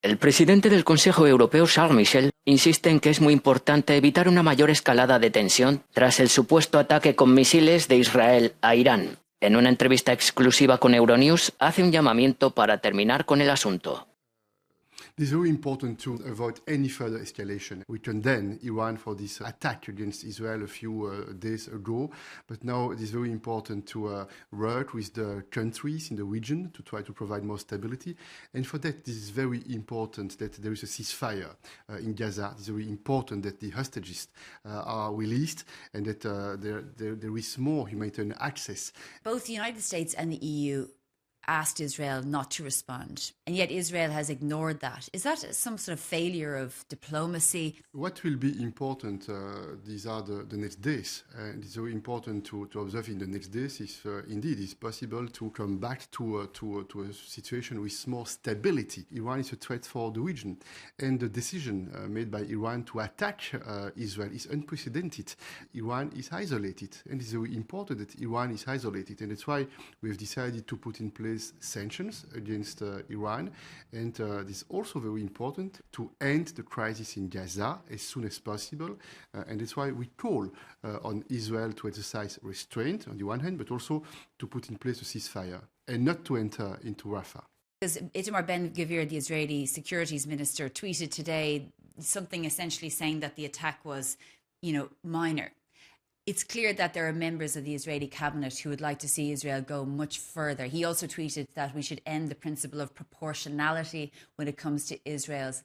El presidente del Consejo Europeo, Michel, insiste en que es muy importante evitar una mayor escalada de tensión tras el supuesto ataque con misiles de Israel a Irán. En una entrevista exclusiva con Euronews, hace un llamamiento para terminar con el asunto. It is very important to avoid any further escalation. We condemn Iran for this attack against Israel a few days ago, but now it is very important to work with the countries in the region to try to provide more stability. And for that, it is very important that there is a ceasefire in Gaza. It is very important that the hostages are released and that there is more humanitarian access. Both the United States and the EU asked Israel not to respond, and yet Israel has ignored that. Is that some sort of failure of diplomacy? What will be important, these are the next days, and it's very important to observe in the next days if indeed it's possible to come back to a situation with more stability. Iran is a threat for the region, and the decision made by Iran to attack Israel is unprecedented. Iran is isolated, and it's very important that Iran is isolated, and that's why we have decided to put in place sanctions against Iran, and it is also very important to end the crisis in Gaza as soon as possible, and that's why we call on Israel to exercise restraint on the one hand, but also to put in place a ceasefire and not to enter into Rafah. Itamar Ben-Gvir, the Israeli securities minister, tweeted today something essentially saying that the attack was, minor. It's clear that there are members of the Israeli cabinet who would like to see Israel go much further. He also tweeted that we should end the principle of proportionality when it comes to Israel's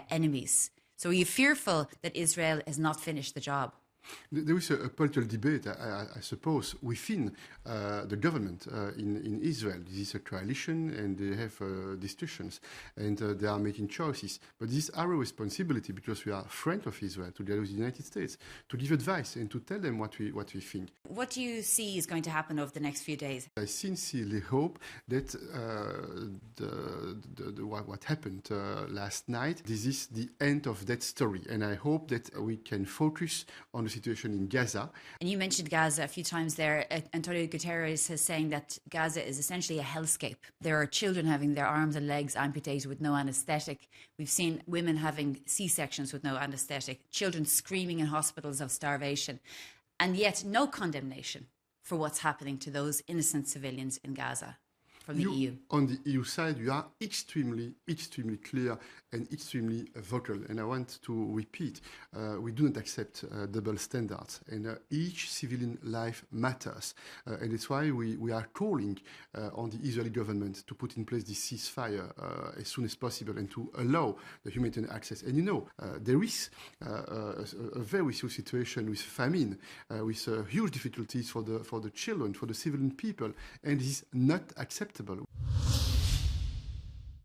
enemies. So are you fearful that Israel has not finished the job? There is a political debate, I suppose, within the government in Israel. This is a coalition, and they have discussions, and they are making choices. But this is our responsibility, because we are friends of Israel, together with the United States, to give advice and to tell them what we think. What do you see is going to happen over the next few days? I sincerely hope that what happened last night, this is the end of that story, and I hope that we can focus on the situation in Gaza. And you mentioned Gaza a few times there. Antonio Guterres is saying that Gaza is essentially a hellscape. There are children having their arms and legs amputated with no anaesthetic. We've seen women having C-sections with no anaesthetic, children screaming in hospitals of starvation, and yet no condemnation for what's happening to those innocent civilians in Gaza from the EU. On the EU side, you are extremely clear and extremely vocal. And I want to repeat, we do not accept double standards. And each civilian life matters. And that's why we are calling on the Israeli government to put in place this ceasefire as soon as possible and to allow the humanitarian access. And there is a very serious situation with famine, with huge difficulties for the children, for the civilian people. And this is not acceptable.